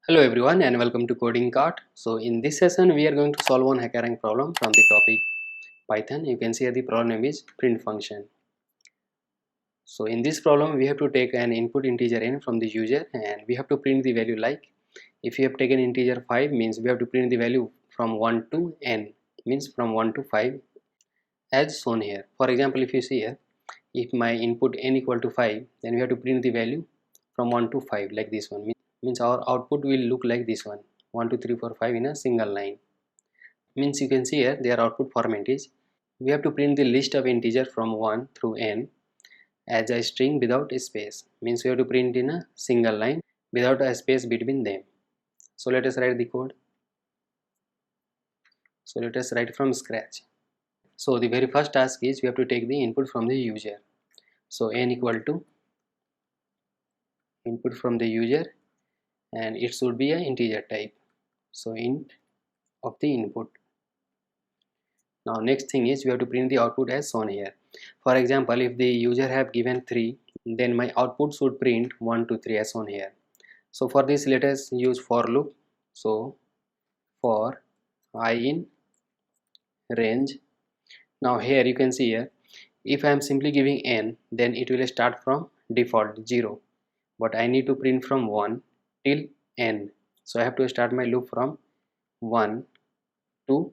Hello everyone and welcome to Coding Cart. So in this session we are going to solve one HackerRank problem from the topic Python. You can see here the problem name is print function. So in this problem we have to take an input integer n from the user and we have to print the value like if you have taken integer 5 means we have to print the value from 1 to n means from 1 to 5 as shown here. For example, if you see here, if my input n equal to 5 then we have to print the value from 1 to 5 like this one. Means our output will look like this one 1 2 3 4 5 in a single line. Means you can see here their output format is we have to print the list of integer from 1 through n as a string without a space. Means we have to print in a single line without a space between them. So let us write the code. So let us write from scratch. So the very first task is we have to take the input from the user. So n equal to input from the user and it should be an integer type. So int of the input. Now next thing is we have to print the output as shown here. For example, if the user have given 3 then my output should print 1 2 3 as shown here. So for this let us use for loop. So for I in range. Now here you can see here if I am simply giving n then it will start from default 0, but I need to print from 1 till n. So I have to start my loop from 1 to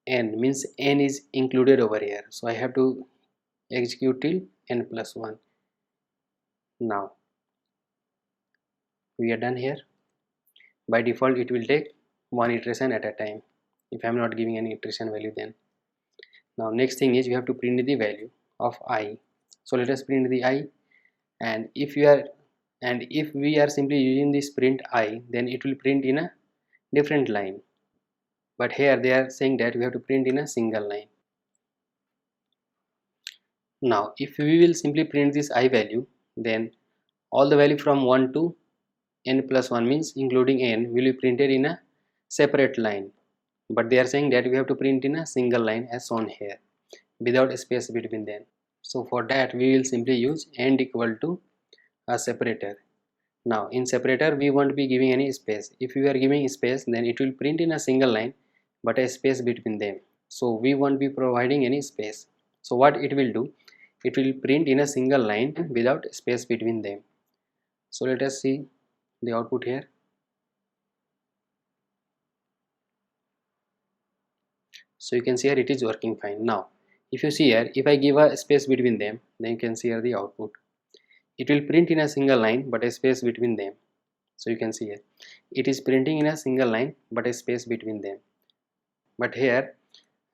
n, means n is included over here, so I have to execute till n plus 1. Now we are done here. By default it will take one iteration at a time if I am not giving any iteration value then. Now next thing is we have to print the value of I. So let us print the I, and if we are simply using this print I then it will print in a different line, but here they are saying that we have to print in a single line. Now if we will simply print this I value then all the value from 1 to n plus 1 means including n will be printed in a separate line, but they are saying that we have to print in a single line as shown here without a space between them. So for that we will simply use end equal to a separator. Now in separator we won't be giving any space. If we are giving space then it will print in a single line but a space between them, so we won't be providing any space. So what it will do, it will print in a single line without space between them. So let us see the output here. So you can see here it is working fine. Now if you see here, if I give a space between them then you can see here the output. It will print in a single line but a space between them. So you can see here it is printing in a single line but a space between them, but here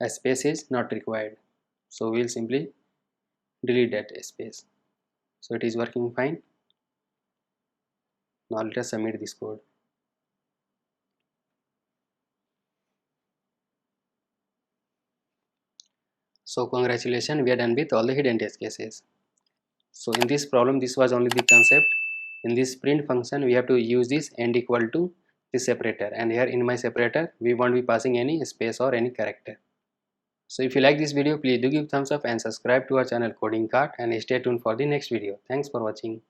a space is not required, so we will simply delete that space. So it is working fine. Now let us submit this code. So congratulations, we are done with all the hidden test cases. So in this problem this was only the concept. In this print function we have to use this end equal to the separator, and here in my separator we won't be passing any space or any character. So if you like this video please do give thumbs up and subscribe to our channel Coding Cart, and stay tuned for the next video. Thanks for watching.